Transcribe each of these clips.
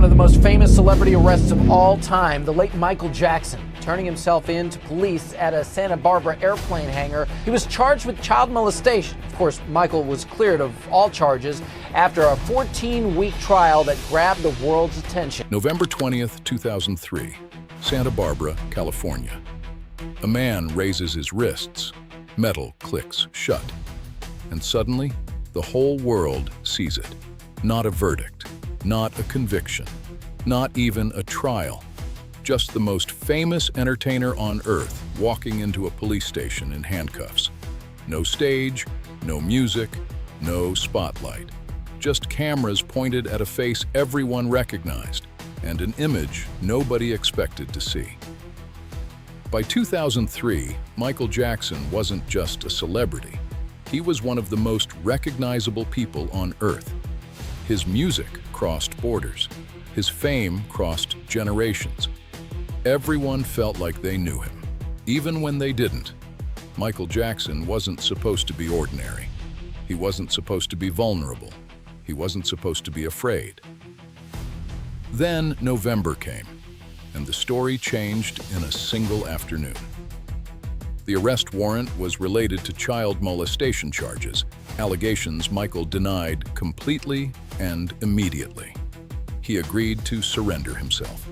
one of the most famous celebrity arrests of all time, the late Michael Jackson, turning himself in to police at a Santa Barbara airplane hangar. He was charged with child molestation. Of course, Michael was cleared of all charges after a 14-week trial that grabbed the world's attention. November 20th, 2003, Santa Barbara, California. A man raises his wrists. Metal clicks shut. And suddenly, the whole world sees it. Not a verdict, not a conviction, not even a trial. Just the most famous entertainer on earth walking into a police station in handcuffs. No stage, no music, no spotlight. Just cameras pointed at a face everyone recognized and an image nobody expected to see. By 2003, Michael Jackson wasn't just a celebrity. He was one of the most recognizable people on earth. His music crossed borders. His fame crossed generations. Everyone felt like they knew him, even when they didn't. Michael Jackson wasn't supposed to be ordinary. He wasn't supposed to be vulnerable. He wasn't supposed to be afraid. Then November came, and the story changed in a single afternoon. The arrest warrant was related to child molestation charges, allegations Michael denied completely and immediately. He agreed to surrender himself.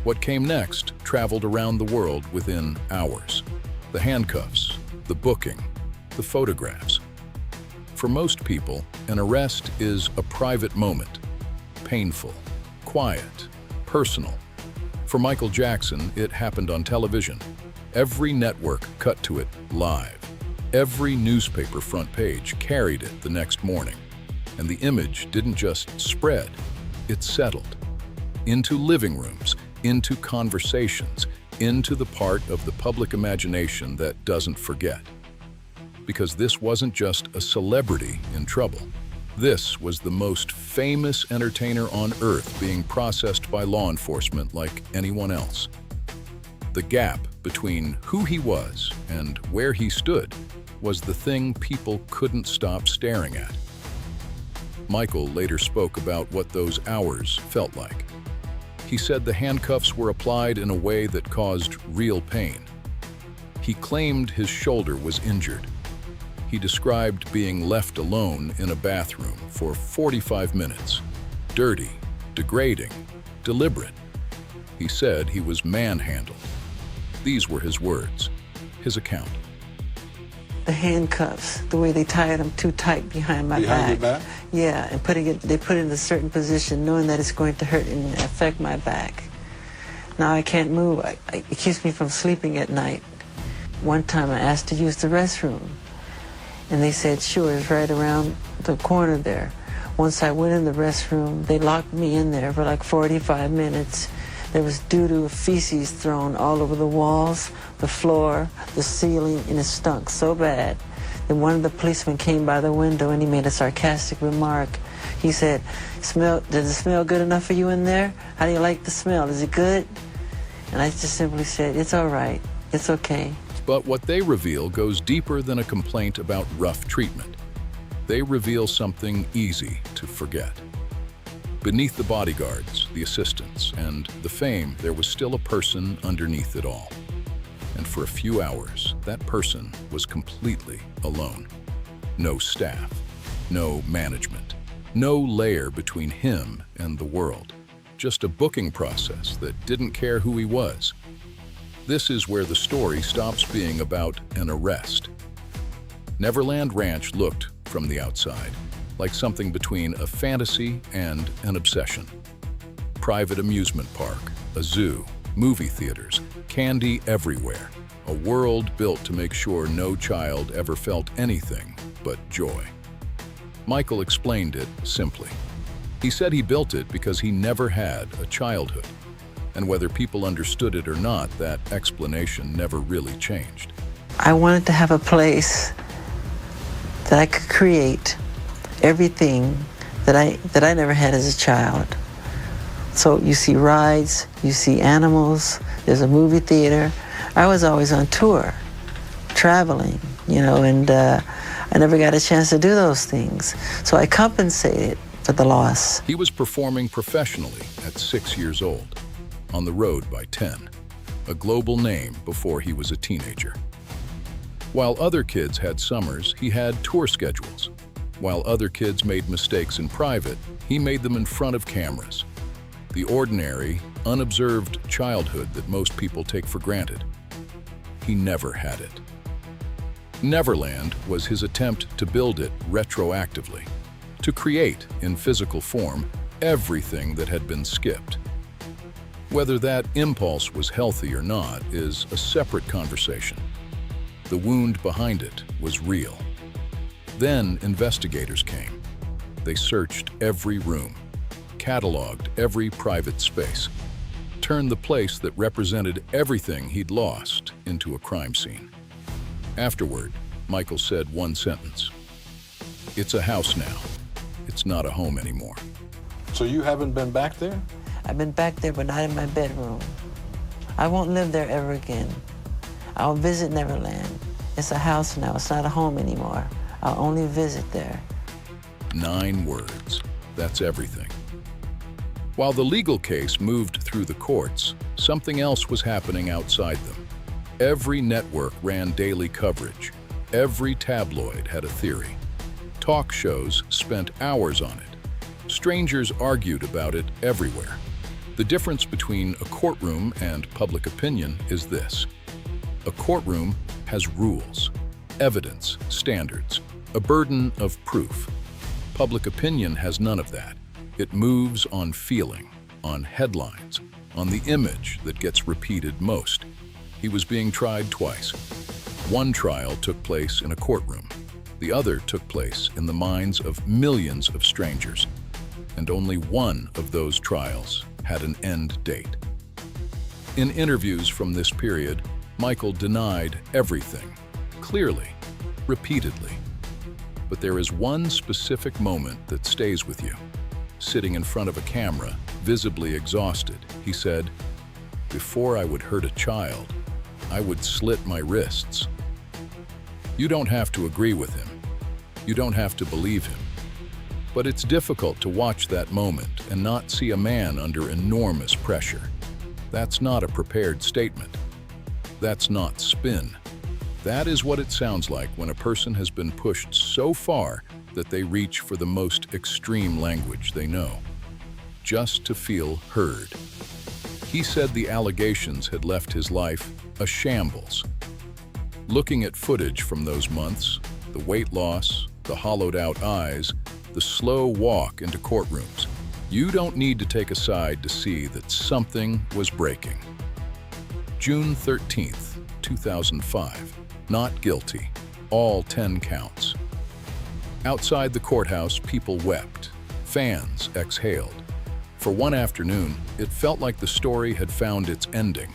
What came next traveled around the world within hours. The handcuffs, the booking, the photographs. For most people, an arrest is a private moment, painful, quiet, personal. For Michael Jackson, it happened on television. Every network cut to it live. Every newspaper front page carried it the next morning. And the image didn't just spread, it settled. Into living rooms, into conversations, into the part of the public imagination that doesn't forget. Because this wasn't just a celebrity in trouble. This was the most famous entertainer on earth being processed by law enforcement like anyone else. The gap between who he was and where he stood was the thing people couldn't stop staring at. Michael later spoke about what those hours felt like. He said the handcuffs were applied in a way that caused real pain. He claimed his shoulder was injured. He described being left alone in a bathroom for 45 minutes. Dirty, degrading, deliberate. He said he was manhandled. These were his words, his account. The handcuffs, the way they tied them too tight behind my back. Behind your back? Yeah, and they put it in a certain position knowing that it's going to hurt and affect my back. Now I can't move. It keeps me from sleeping at night. One time I asked to use the restroom, and they said, sure, it's right around the corner there. Once I went in the restroom, they locked me in there for like 45 minutes. There was doo-doo, feces thrown all over the walls, the floor, the ceiling, and it stunk so bad. Then one of the policemen came by the window and he made a sarcastic remark. He said, does it smell good enough for you in there? How do you like the smell? Is it good? And I just simply said, it's all right, it's okay. But what they reveal goes deeper than a complaint about rough treatment. They reveal something easy to forget. Beneath the bodyguards, the assistants, and the fame, there was still a person underneath it all. And for a few hours, that person was completely alone. No staff, no management, no layer between him and the world. Just a booking process that didn't care who he was. This is where the story stops being about an arrest. Neverland Ranch looked, from the outside, like something between a fantasy and an obsession. Private amusement park, a zoo, movie theaters, candy everywhere. A world built to make sure no child ever felt anything but joy. Michael explained it simply. He said he built it because he never had a childhood. And whether people understood it or not, that explanation never really changed. I wanted to have a place that I could create everything that I never had as a child. So you see rides, you see animals, there's a movie theater. I was always on tour, traveling, and I never got a chance to do those things. So I compensated for the loss. He was performing professionally at 6 years old, on the road by 10, a global name before he was a teenager. While other kids had summers, he had tour schedules. While other kids made mistakes in private, he made them in front of cameras. The ordinary, unobserved childhood that most people take for granted. He never had it. Neverland was his attempt to build it retroactively, to create, in physical form, everything that had been skipped. Whether that impulse was healthy or not is a separate conversation. The wound behind it was real. Then investigators came. They searched every room, cataloged every private space, turned the place that represented everything he'd lost into a crime scene. Afterward, Michael said one sentence: "It's a house now. It's not a home anymore." So you haven't been back there? I've been back there, but not in my bedroom. I won't live there ever again. I'll visit Neverland. It's a house now. It's not a home anymore. I'll only visit there. 9 words. That's everything. While the legal case moved through the courts, something else was happening outside them. Every network ran daily coverage. Every tabloid had a theory. Talk shows spent hours on it. Strangers argued about it everywhere. The difference between a courtroom and public opinion is this: a courtroom has rules, evidence, standards, a burden of proof. Public opinion has none of that. It moves on feeling, on headlines, on the image that gets repeated most. He was being tried twice. One trial took place in a courtroom. The other took place in the minds of millions of strangers. And only one of those trials had an end date. In interviews from this period, Michael denied everything, clearly, repeatedly. But there is one specific moment that stays with you. Sitting in front of a camera, visibly exhausted, he said, "Before I would hurt a child, I would slit my wrists." You don't have to agree with him. You don't have to believe him. But it's difficult to watch that moment and not see a man under enormous pressure. That's not a prepared statement. That's not spin. That is what it sounds like when a person has been pushed so far that they reach for the most extreme language they know, just to feel heard. He said the allegations had left his life a shambles. Looking at footage from those months, the weight loss, the hollowed-out eyes, the slow walk into courtrooms, you don't need to take a side to see that something was breaking. June 13th, 2005. Not guilty. All 10 counts. Outside the courthouse, people wept. Fans exhaled. For one afternoon, it felt like the story had found its ending.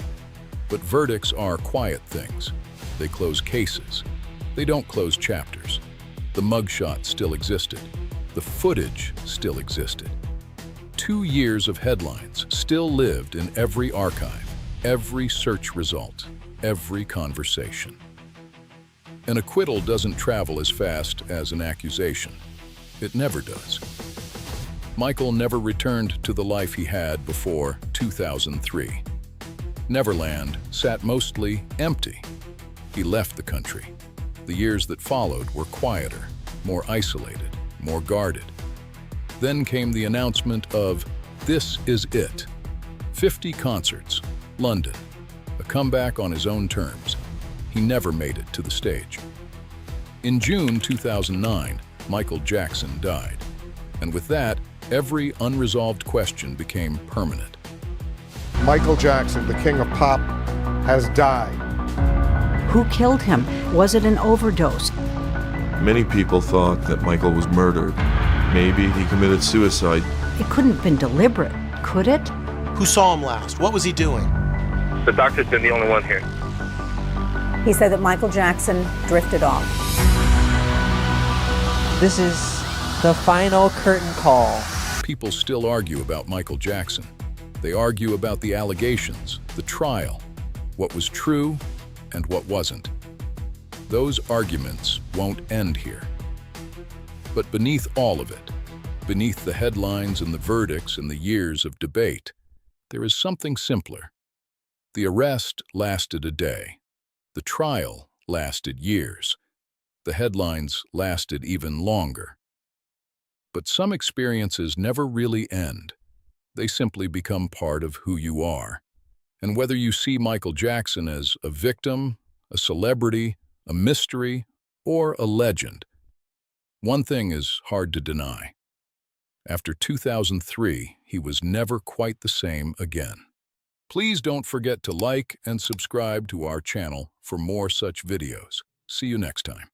But verdicts are quiet things. They close cases. They don't close chapters. The mugshot still existed. The footage still existed. 2 years of headlines still lived in every archive, every search result, every conversation. An acquittal doesn't travel as fast as an accusation. It never does. Michael never returned to the life he had before 2003. Neverland sat mostly empty. He left the country. The years that followed were quieter, more isolated, more guarded. Then came the announcement of "This is it." 50 concerts, London, a comeback on his own terms. He never made it to the stage. In June 2009, Michael Jackson died. And with that, every unresolved question became permanent. Michael Jackson, the king of pop, has died. Who killed him? Was it an overdose? Many people thought that Michael was murdered. Maybe he committed suicide. It couldn't have been deliberate, could it? Who saw him last? What was he doing? The doctor's been the only one here. He said that Michael Jackson drifted off. This is the final curtain call. People still argue about Michael Jackson. They argue about the allegations, the trial, what was true and what wasn't. Those arguments won't end here. But beneath all of it, beneath the headlines and the verdicts and the years of debate, there is something simpler. The arrest lasted a day. The trial lasted years. The headlines lasted even longer. But some experiences never really end. They simply become part of who you are. And whether you see Michael Jackson as a victim, a celebrity, a mystery, or a legend, one thing is hard to deny. After 2003, he was never quite the same again. Please don't forget to like and subscribe to our channel for more such videos. See you next time.